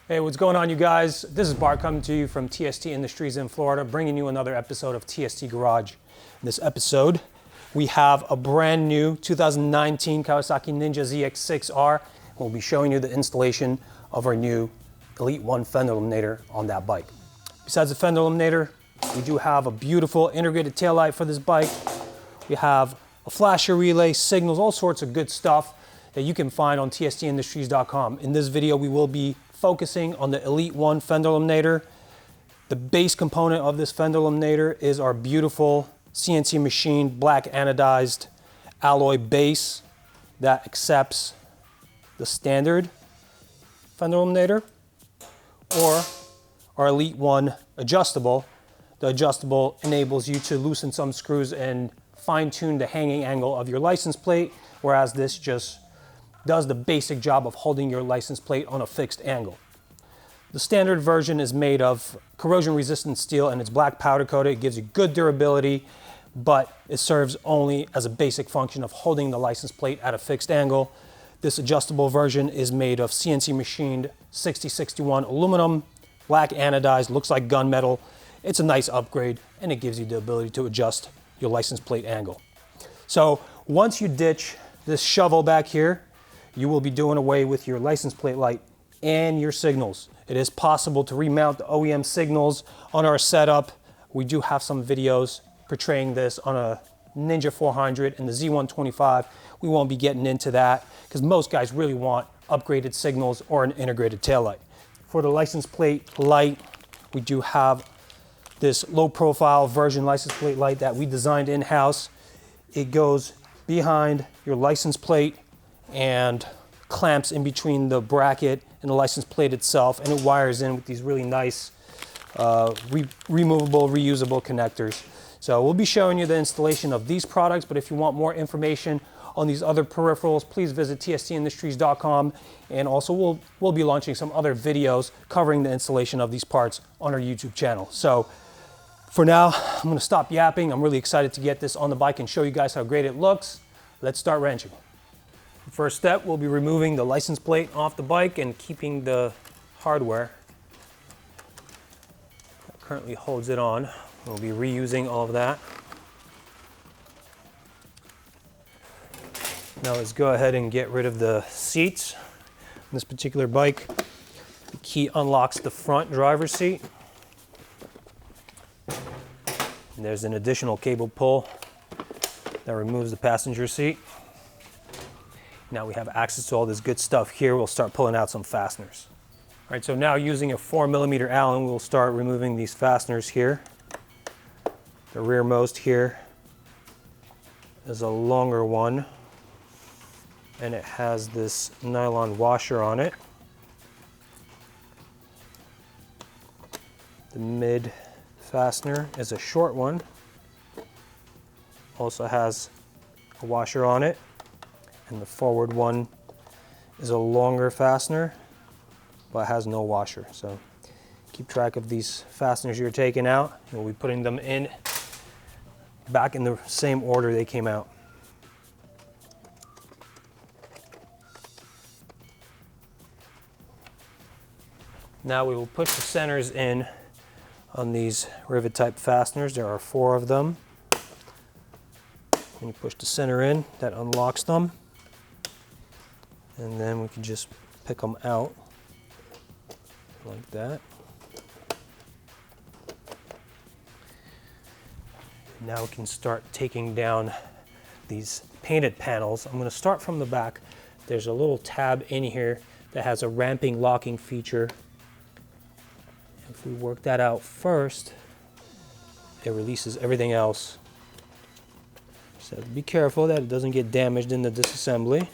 Hey, what's going on, you guys? This is Bart coming to you from TST Industries in Florida, bringing you another episode of TST Garage. In this episode, we have a brand new 2019 Kawasaki ZX6R. We'll be showing you the installation of our new Elite-1 Fender Eliminator on that bike. Besides the Fender Eliminator, we do have a beautiful integrated taillight for this bike. We have a flasher relay, signals, all sorts of good stuff that you can find on tstindustries.com. In this video, we will be focusing on the Elite-1 Fender Eliminator. The base component of this Fender Eliminator is our beautiful CNC machined black anodized alloy base that accepts the standard Fender Eliminator or our Elite-1 adjustable. The adjustable enables you to loosen some screws and fine-tune the hanging angle of your license plate, whereas this just does the basic job of holding your license plate on a fixed angle. The standard version is made of corrosion-resistant steel and it's black powder coated. It gives you good durability, but it serves only as a basic function of holding the license plate at a fixed angle. This adjustable version is made of CNC machined 6061 aluminum, black anodized, looks like gunmetal. It's a nice upgrade and it gives you the ability to adjust your license plate angle. So once you ditch this shovel back here, you will be doing away with your license plate light and your signals. It is possible to remount the OEM signals on our setup. We do have some videos portraying this on a Ninja 400 and the Z125. We won't be getting into that because most guys really want upgraded signals or an integrated taillight. For the license plate light, we do have this low profile version license plate light that we designed in-house. It goes behind your license plate and clamps in between the bracket and the license plate itself, and it wires in with these really nice removable, reusable connectors. So we'll be showing you the installation of these products, but if you want more information on these other peripherals, please visit tstindustries.com, and also we'll be launching some other videos covering the installation of these parts on our YouTube channel. So for now, I'm gonna stop yapping. I'm really excited to get this on the bike and show you guys how great it looks. Let's start wrenching. First step, we'll be removing the license plate off the bike and keeping the hardware that currently holds it on. We'll be reusing all of that. Now let's go ahead and get rid of the seats. On this particular bike, the key unlocks the front driver's seat. And there's an additional cable pull that removes the passenger seat. Now we have access to all this good stuff here. We'll start pulling out some fasteners. All right, so now using a 4mm Allen, we'll start removing these fasteners here. The rearmost here is a longer one, and it has this nylon washer on it. The mid fastener is a short one. Also has a washer on it. And the forward one is a longer fastener, but has no washer. So keep track of these fasteners you're taking out. We'll be putting them in back in the same order they came out. Now we will push the centers in on these rivet type fasteners. There are 4 of them. When you push the center in, that unlocks them. And then we can just pick them out like that. Now we can start taking down these painted panels. I'm going to start from the back. There's a little tab in here that has a ramping locking feature. If we work that out first, it releases everything else. So be careful that it doesn't get damaged in the disassembly.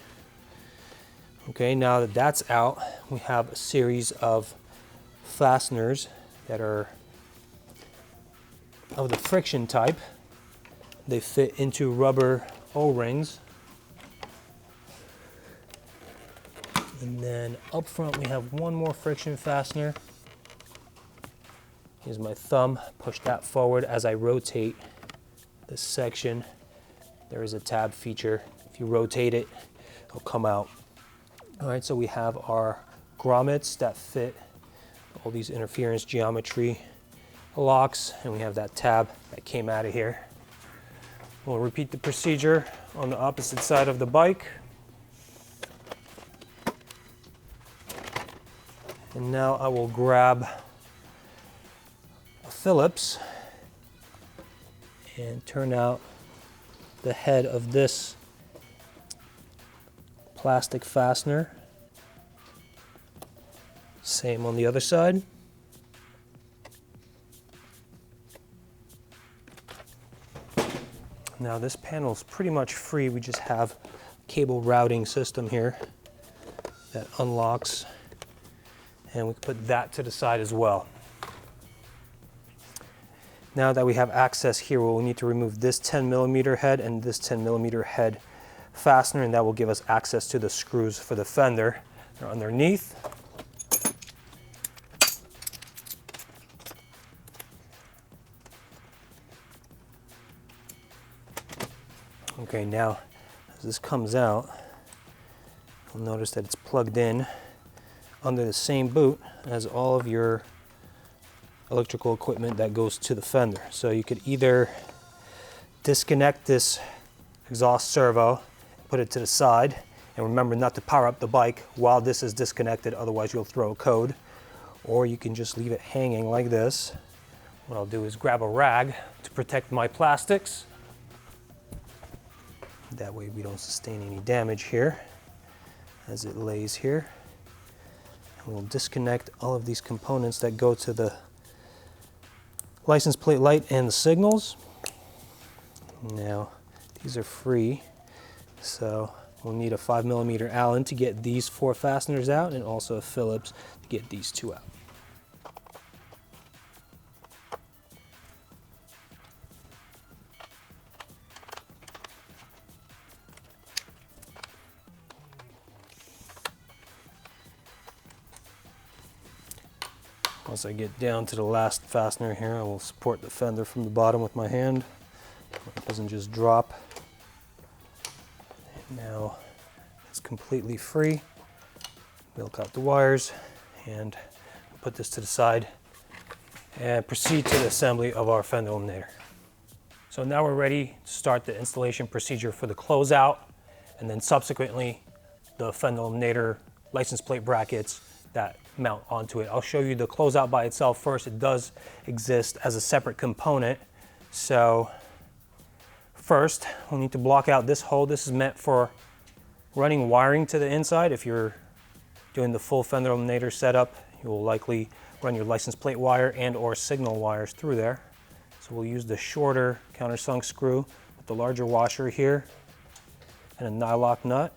Okay, now that that's out, we have a series of fasteners that are of the friction type. They fit into rubber O-rings. And then up front we have one more friction fastener. Here's my thumb, push that forward. As I rotate this section, there is a tab feature. If you rotate it, it'll come out. All right, so we have our grommets that fit all these interference geometry locks, and we have that tab that came out of here. We'll repeat the procedure on the opposite side of the bike. And now I will grab a Phillips and turn out the head of this plastic fastener. Same on the other side. Now this panel is pretty much free. We just have a cable routing system here that unlocks, and we can put that to the side as well. Now that we have access here, we'll need to remove this 10mm head and this 10mm head fastener, and that will give us access to the screws for the fender. They're underneath. Okay, now as this comes out, you'll notice that it's plugged in under the same boot as all of your electrical equipment that goes to the fender. So you could either disconnect this exhaust servo, put it to the side, and remember not to power up the bike while this is disconnected, otherwise you'll throw a code. Or you can just leave it hanging like this. What I'll do is grab a rag to protect my plastics. That way we don't sustain any damage here as it lays here. And we'll disconnect all of these components that go to the license plate light and the signals. Now these are free, so we'll need a 5mm Allen to get these 4 fasteners out, and also a Phillips to get these 2 out. Once I get down to the last fastener here, I will support the fender from the bottom with my hand so it doesn't just drop. And now it's completely free. Milk out the wires and put this to the side and proceed to the assembly of our Fender Eliminator. So now we're ready to start the installation procedure for the closeout, and then subsequently the Fender Eliminator license plate brackets that mount onto it. I'll show you the closeout by itself first. It does exist as a separate component. So first, we'll need to block out this hole. This is meant for running wiring to the inside. If you're doing the full Fender Eliminator setup, you will likely run your license plate wire and or signal wires through there. So we'll use the shorter countersunk screw with the larger washer here and a nylock nut.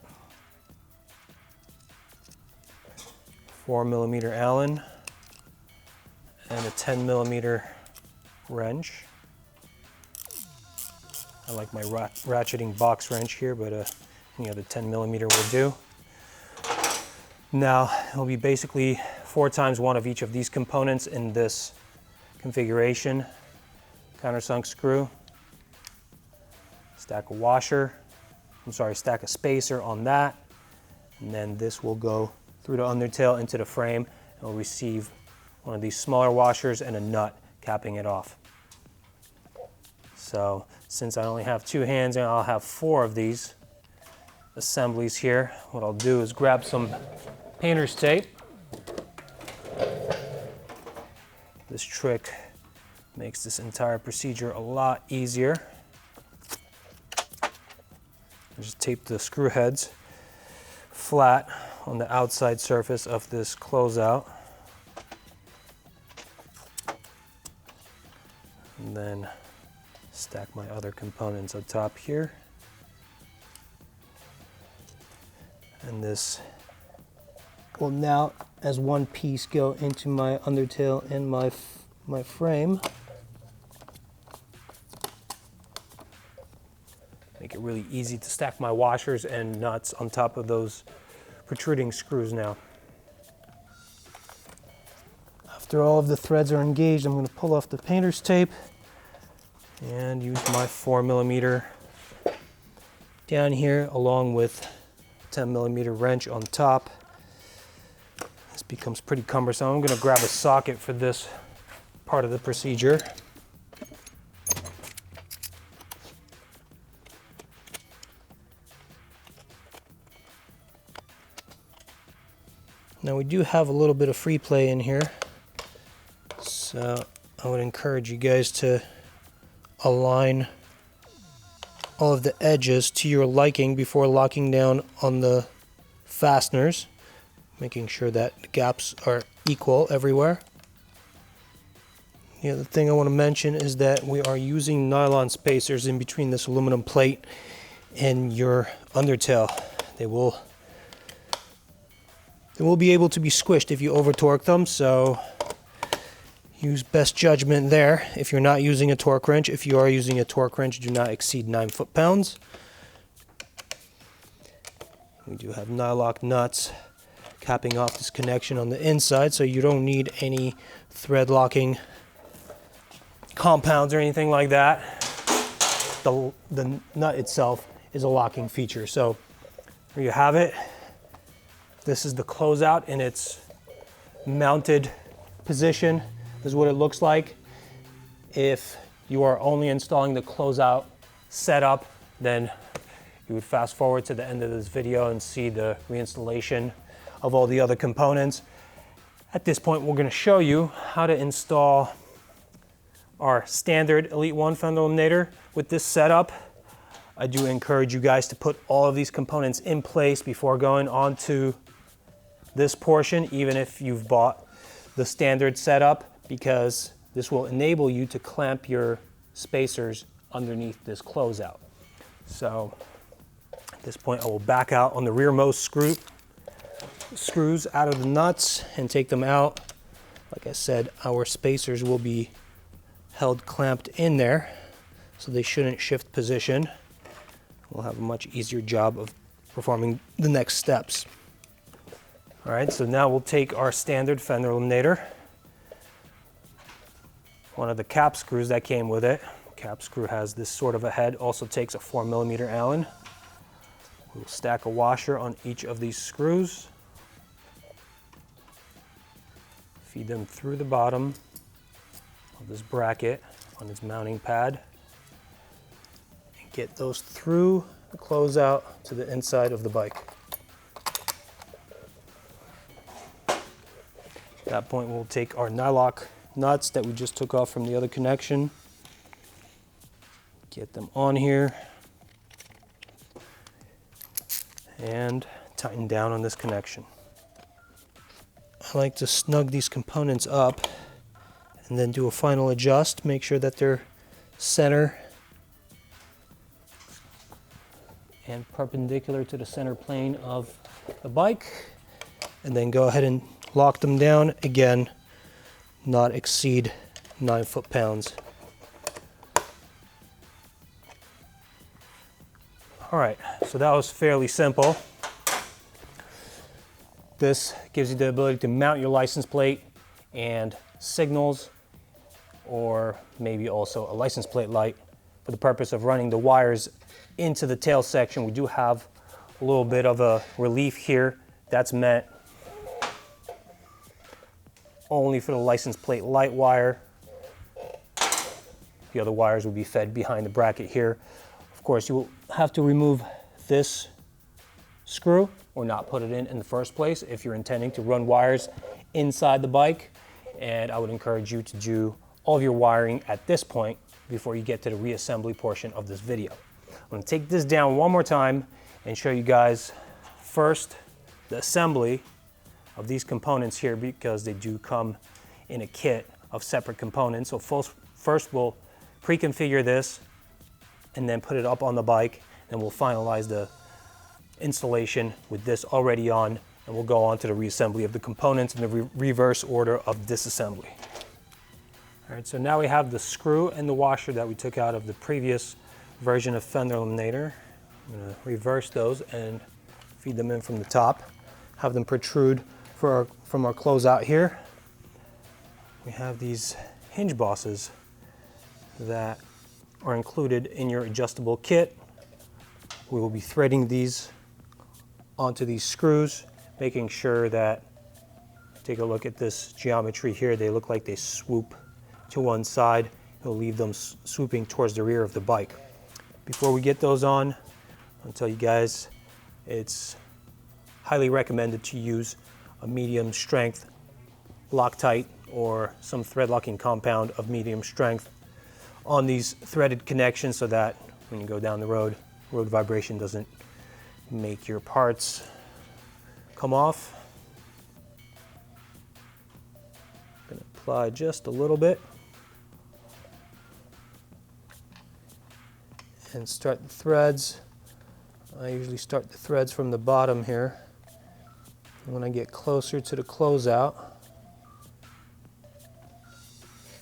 4mm Allen and a 10mm wrench. I like my ratcheting box wrench here, but any other 10mm will do. Now it'll be basically 4 times 1 of each of these components in this configuration. Countersunk screw, stack a spacer on that, and then this will go through the undertail into the frame, and we'll receive one of these smaller washers and a nut capping it off. So since I only have 2 hands and I'll have 4 of these assemblies here, what I'll do is grab some painter's tape. This trick makes this entire procedure a lot easier. Just tape the screw heads flat on the outside surface of this closeout. And then stack my other components on top here. And this will now as one piece go into my undertail and my frame. Make it really easy to stack my washers and nuts on top of those protruding screws now. After all of the threads are engaged, I'm going to pull off the painter's tape and use my 4mm down here along with 10mm wrench on top. This becomes pretty cumbersome. I'm going to grab a socket for this part of the procedure. Now we do have a little bit of free play in here, so I would encourage you guys to align all of the edges to your liking before locking down on the fasteners, making sure that the gaps are equal everywhere. The other thing I want to mention is that we are using nylon spacers in between this aluminum plate and your undertail. They will be able to be squished if you over torque them, so use best judgment there. If you're not using a torque wrench, if you are using a torque wrench, do not exceed 9 foot-pounds. We do have nylock nuts capping off this connection on the inside, so you don't need any thread locking compounds or anything like that. The nut itself is a locking feature. So there you have it. This is the closeout in its mounted position. This is what it looks like. If you are only installing the closeout setup, then you would fast forward to the end of this video and see the reinstallation of all the other components. At this point, we're going to show you how to install our standard Elite-1 Fender Eliminator with this setup. I do encourage you guys to put all of these components in place before going on to this portion, even if you've bought the standard setup, because this will enable you to clamp your spacers underneath this closeout. So at this point, I will back out on the rearmost screws out of the nuts and take them out. Like I said, our spacers will be held clamped in there, so they shouldn't shift position. We'll have a much easier job of performing the next steps. All right, so now we'll take our standard Fender Eliminator, one of the cap screws that came with it. Cap screw has this sort of a head, also takes a 4mm Allen. We'll stack a washer on each of these screws, feed them through the bottom of this bracket on its mounting pad, and get those through the closeout to the inside of the bike. At that point, we'll take our nylock nuts that we just took off from the other connection, get them on here, and tighten down on this connection. I like to snug these components up and then do a final adjust, make sure that they're center and perpendicular to the center plane of the bike, and then go ahead and lock them down. Again, not exceed 9 foot-pounds. All right, so that was fairly simple. This gives you the ability to mount your license plate and signals, or maybe also a license plate light for the purpose of running the wires into the tail section. We do have a little bit of a relief here that's meant only for the license plate light wire. The other wires will be fed behind the bracket here. Of course, you will have to remove this screw or not put it in the first place if you're intending to run wires inside the bike. And I would encourage you to do all of your wiring at this point before you get to the reassembly portion of this video. I'm going to take this down one more time and show you guys first the assembly of these components here, because they do come in a kit of separate components. So first we'll pre-configure this and then put it up on the bike, and we'll finalize the installation with this already on, and we'll go on to the reassembly of the components in the reverse order of disassembly. All right, so now we have the screw and the washer that we took out of the previous version of Fender Eliminator. I'm going to reverse those and feed them in from the top, have them protrude from our closeout here. We have these hinge bosses that are included in your adjustable kit. We will be threading these onto these screws, making sure that Take a look at this geometry here. They look like they swoop to one side. It'll leave them swooping towards the rear of the bike. Before we get those on, I'll tell you guys, it's highly recommended to use a medium strength Loctite or some thread locking compound of medium strength on these threaded connections so that when you go down the road vibration doesn't make your parts come off. I'm going to apply just a little bit and start the threads. I usually start the threads from the bottom here. And when I get closer to the closeout,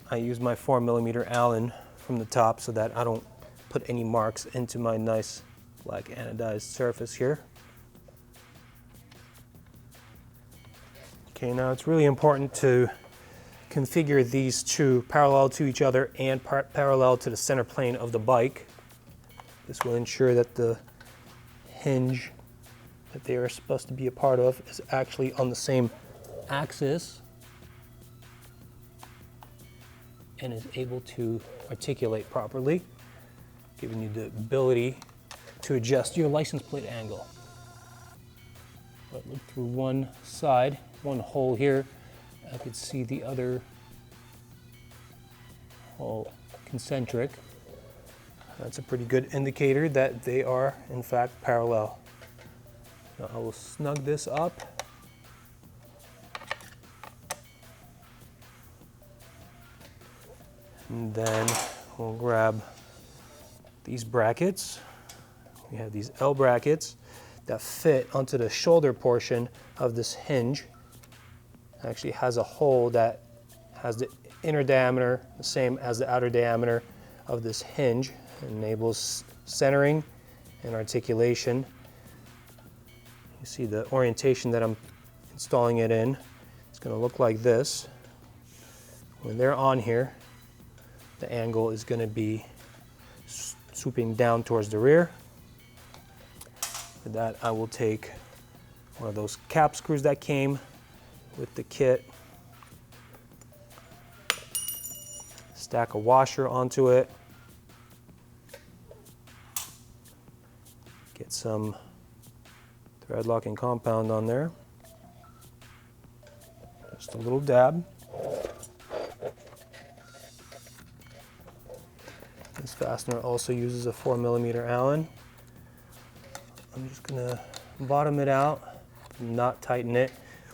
I use my 4mm Allen from the top so that I don't put any marks into my nice black anodized surface here. Okay, now it's really important to configure these two parallel to each other and parallel to the center plane of the bike. This will ensure that the hinge that they are supposed to be a part of is actually on the same axis and is able to articulate properly, giving you the ability to adjust your license plate angle. But look through one side, one hole here, I could see the other hole concentric. That's a pretty good indicator that they are in fact parallel. Now I will snug this up. And then we'll grab these brackets. We have these L brackets that fit onto the shoulder portion of this hinge. It actually has a hole that has the inner diameter the same as the outer diameter of this hinge. It enables centering and articulation. You see the orientation that I'm installing it in. It's going to look like this. When they're on here, the angle is going to be swooping down towards the rear. For that, I will take one of those cap screws that came with the kit, stack a washer onto it, get some thread locking compound on there, just a little dab. This fastener also uses a 4mm Allen. I'm just gonna bottom it out, not tighten it.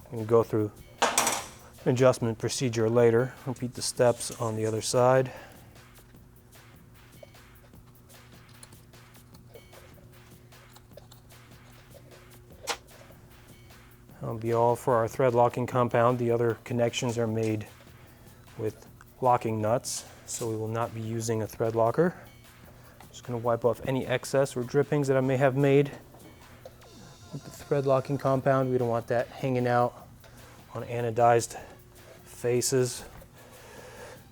We can go through an adjustment procedure later. Repeat the steps on the other side. That'll be all for our thread locking compound. The other connections are made with locking nuts, so we will not be using a thread locker. Just going to wipe off any excess or drippings that I may have made with the thread locking compound. We don't want that hanging out on anodized faces.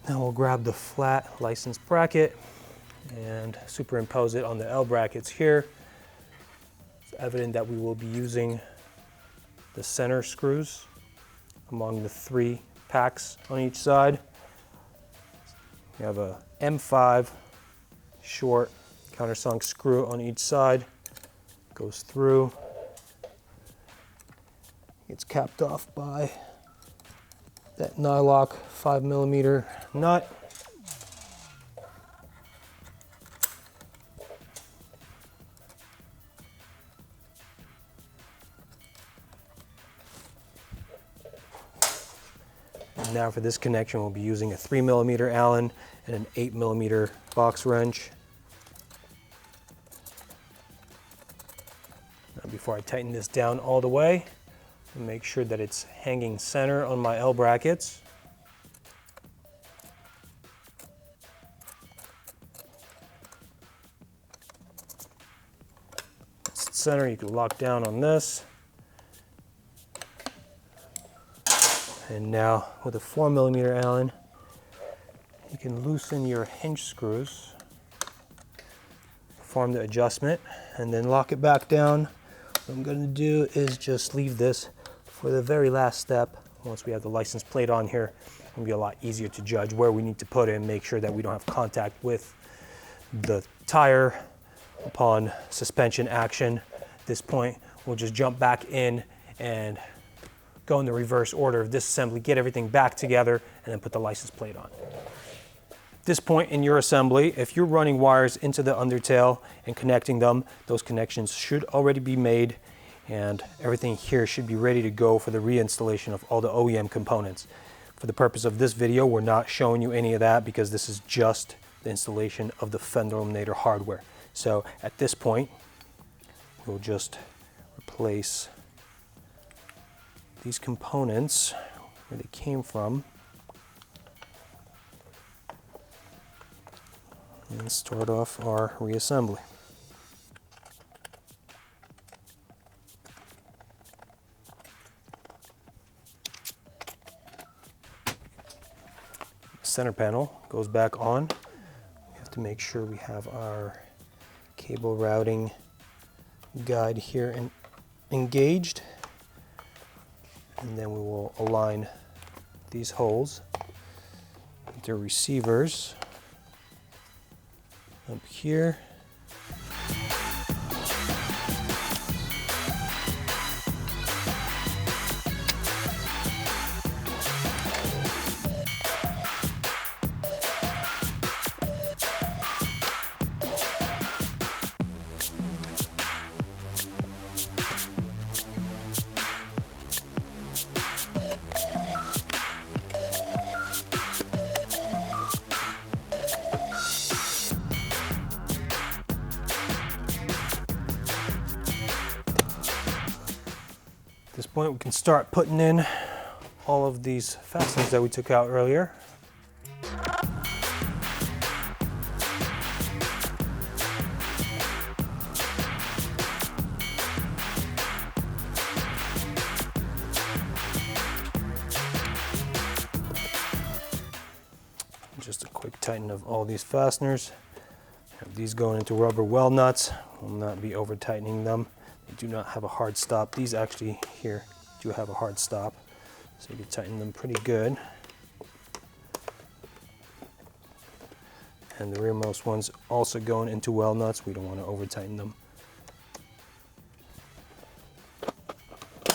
Now we'll grab the flat license bracket and superimpose it on the L brackets here. It's evident that we will be using the center screws among the 3 packs on each side. We have a M5 short countersunk screw on each side. Goes through. It's capped off by that nylock 5mm nut. And now for this connection, we'll be using a 3mm Allen and an 8mm box wrench. Now before I tighten this down all the way, and make sure that it's hanging center on my L brackets. It's center, you can lock down on this. And now with a 4mm Allen, you can loosen your hinge screws, perform the adjustment, and then lock it back down. What I'm going to do is just leave this for the very last step once we have the license plate on here, it'll be a lot easier to judge where we need to put it and make sure that we don't have contact with the tire upon suspension action. At this point, we'll just jump back in and go in the reverse order of disassembly, get everything back together, and then put the license plate on. At this point in your assembly, if you're running wires into the undertail and connecting them, those connections should already be made, and everything here should be ready to go for the reinstallation of all the OEM components. For the purpose of this video, we're not showing you any of that because this is just the installation of the Fender Eliminator hardware. So at this point, we'll just replace these components where they came from and start off our reassembly. Center panel goes back on. We have to make sure we have our cable routing guide here and engaged, and then we will align these holes with their receivers up here. At this point, we can start putting in all of these fasteners that we took out earlier. Just a quick tighten of all these fasteners. Have these going into rubber well nuts. We'll not be over tightening them. They do not have a hard stop. These actually here do have a hard stop, so you can tighten them pretty good. And the rearmost ones also going into well nuts. We don't want to over tighten them.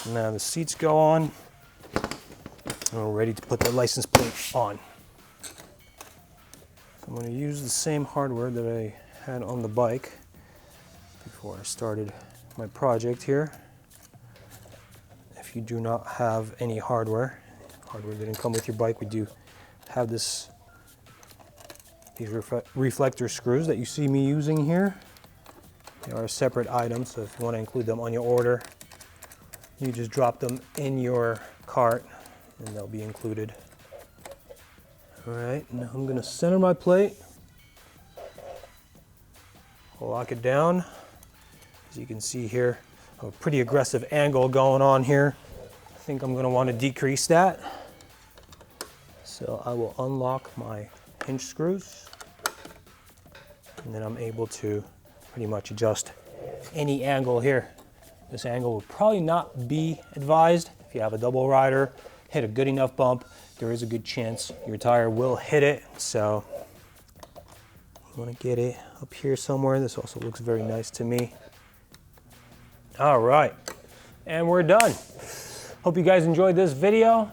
Now the seats go on, and we're ready to put the license plate on. So I'm going to use the same hardware that I had on the bike before I started my project here. If you do not have any hardware didn't come with your bike, we do have these reflector screws that you see me using here. They are separate items, so if you want to include them on your order, you just drop them in your cart and they'll be included. All right, now I'm going to center my plate, lock it down. As you can see here, a pretty aggressive angle going on here. I think I'm going to want to decrease that. So I will unlock my hinge screws, and then I'm able to pretty much adjust any angle here. This angle will probably not be advised. If you have a double rider, hit a good enough bump, there is a good chance your tire will hit it. So you want to get it up here somewhere. This also looks very nice to me. All right, and we're done. Hope you guys enjoyed this video.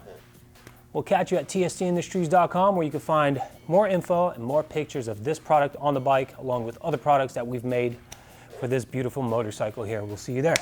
We'll catch you at tstindustries.com, where you can find more info and more pictures of this product on the bike, along with other products that we've made for this beautiful motorcycle here. We'll see you there.